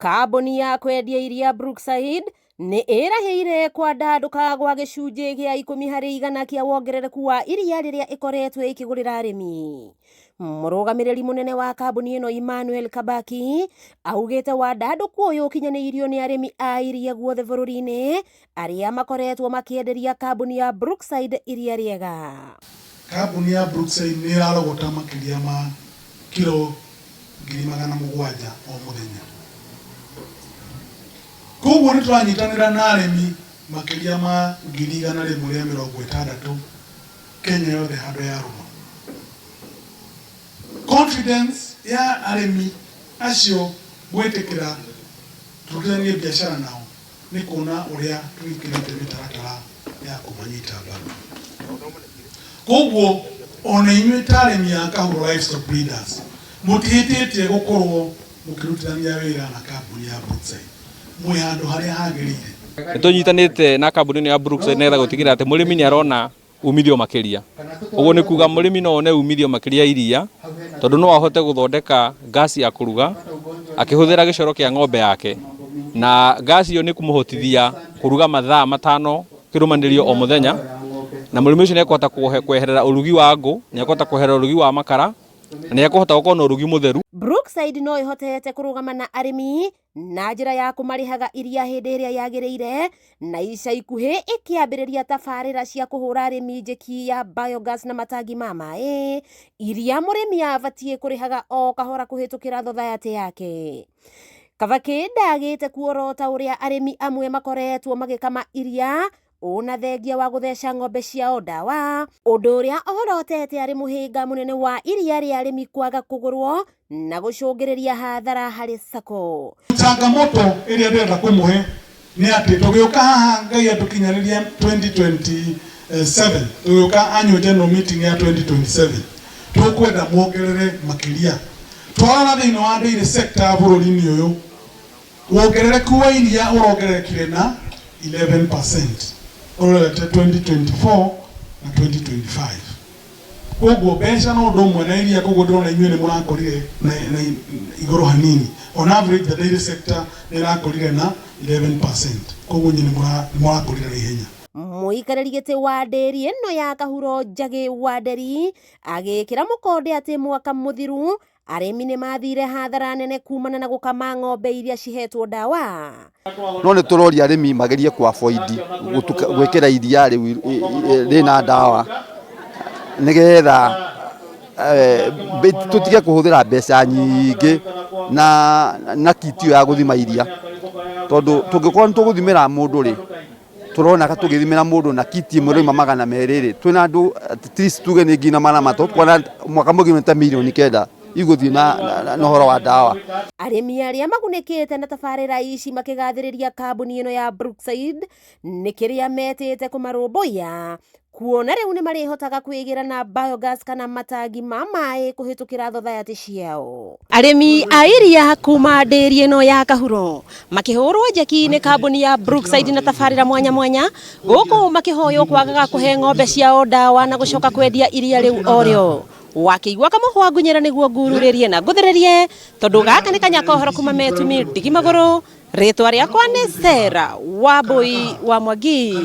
Kambuni ya kwendia iria Brookside nĩ ĩrahĩire kwandaduka gwa gĩcunjĩ gĩa 10% kĩa wongerereku wa iria rĩrĩa ĩkoretwo ĩkĩgũrĩra arĩmi. Mũrũgamĩrĩri mũnene wa kambuni ĩno Emmanuel Kabaki augĩte wandaduku ũyũ ũkinyanĩirio nĩ arĩmi a iria guothe bũrũri-inĩ arĩa makoretwo makĩenderia kambuni ya Brookside iria rĩega. Kambuni ya Brookside nĩ ĩrarogota makĩria ma kilo 700,000 o mũthenya. Koguo nĩ twanyitanĩra na arĩmi makĩria ma 160,000 Kenya yothe handũ ya rũma. Confidence ya arĩmi acio gwĩtĩkĩra tũrutithanie biacara nao nĩ kuona ũrĩa twĩkĩrĩte mĩtaratara ya kũmanyita mbaru. Koguo ona inyuĩ ta arĩmi a Kahuro Livestock Breeders mũtihĩtĩtie gũkorwo mũkĩrutithania wĩra na kambuni ya Brookside. Mwe handũ harĩa hagĩrĩire. Nĩtũnyitanĩte na kambuni ya Brookside nĩgetha gũtigĩrĩra atĩ mũrĩmi nĩ arona umithio makĩria. Ũguo nĩ kuga mũrĩmi no one umithio makĩria iria tondũ no ahote gũthondeka gasi ya kũruga akĩhũthĩra gĩcoro kĩa ng'ombe yake, na gasi iyo nĩ kũmũhotithia kũruga mathaa 5 kĩrũmanĩrĩrio o mũthenya, na mũrĩmi ũcio nĩ ekũhota kweherera ũrugi wa ngũ, nĩ ekũhota kweherera ũrugi wa makara, na nĩ ekũhota gũkorwo na ũrugi mũtheru. Brookside no ĩhotete kũrũgama na arĩmi na njĩra ya kũmarĩhaga iria hĩndĩ ĩrĩa yagĩrĩire, na ica ikuhĩ ĩkĩambĩrĩria tabarĩra cia kũhũra arĩmi njeki ya biogas na matangi ma maĩ, iria mũrĩmi abatiĩ kũrĩhaga o kahora kũhĩtũkĩra society yake. Kabaki ndagĩte kuorota ũrĩa arĩmi amwe makoretwo magĩkama iria ona thengia wa gũtheca ng'ombe ciao ndawa, ũndũ ũrĩa ohorotete arĩ mũhĩnga mũnene wa iria rĩa arĩmi kwaga kũgũrwo na gũcũngĩrĩria hathara harĩ sako. Changamoto ĩrĩa ndĩrenda kũmũhe nĩ atĩ tũgĩũka haha Ngai atũkinyanĩria 2027, tũgĩũka annual general meeting ya 2027, tũkwenda muongerere makĩria. Twara thĩinĩ wa dairy sector ya bũrũri-inĩ ũyũ, wongerereku wa iria ũrongererekire na 11% orete 2024 na 2025. Koguo mbeca no ũndũ ũmwe na iria, koguo ndĩrona inyuĩ nĩ mũrakorire na igũrũ hanini. On average the dairy sector nĩ ĩrakorire na 11%. Koguo nyinyi nĩ mũrakorire na ihenya. Mũikarĩri gĩtĩ wa ndĩri ĩno ya Kahuro Njagi wa Nderi agĩkĩra mũkonde atĩ mwaka mũthiru arĩmi nĩ mathire hathara nene kumana na gũkama ng'ombe iria cihetwo ndawa. No nĩ tũroria arĩmi magerie kwa avoid gwĩkĩra iria rĩna ndawa nĩgetha tũtige kũhũthĩra mbeca nyingĩ na kiti ya gũthima iria, tondũ tũngĩkorwo nĩ tũgũthimĩra mũndũ rĩ, tũrona tũgĩthimĩra mũndũ na kiti ĩmwe rĩuma 200 twĩna andũ at least tuge nĩ ngina mana matũ kwana mwaka mũgima ta milioni 9 igũthiĩ na ũhoro wa ndawa. Arĩmi arĩa magunĩkĩte na tabarĩra ici makĩgathĩrĩria kambuni ĩno ya Brookside nĩ kĩrĩa metĩte kũmarũmbũiya, kuona rĩu nĩ marĩhotaga kwĩgĩra na biogas kana matangi ma maĩ kũhĩtũkĩra society ciao. Arĩmi a iria kuma ndĩri ĩno ya Kahuro makĩhũrwo njeki nĩ kambuni ya Brookside na tabarĩra mwanya mwanya, gũkũ makĩhoywo kwagaga kũhe ng'ombe ciao ndawa na gũcoka kwendia iria rĩu orĩo. Wakĩigua kamũhwa ngunyĩra nĩguo ngururĩrie na ngũthĩrĩrie, tondũ gaka nĩ kanyakohoro kuma Metumi Ndigi Magũrũ, rĩtwa rĩakwa nĩ Sarah Wambui wa Mwangi.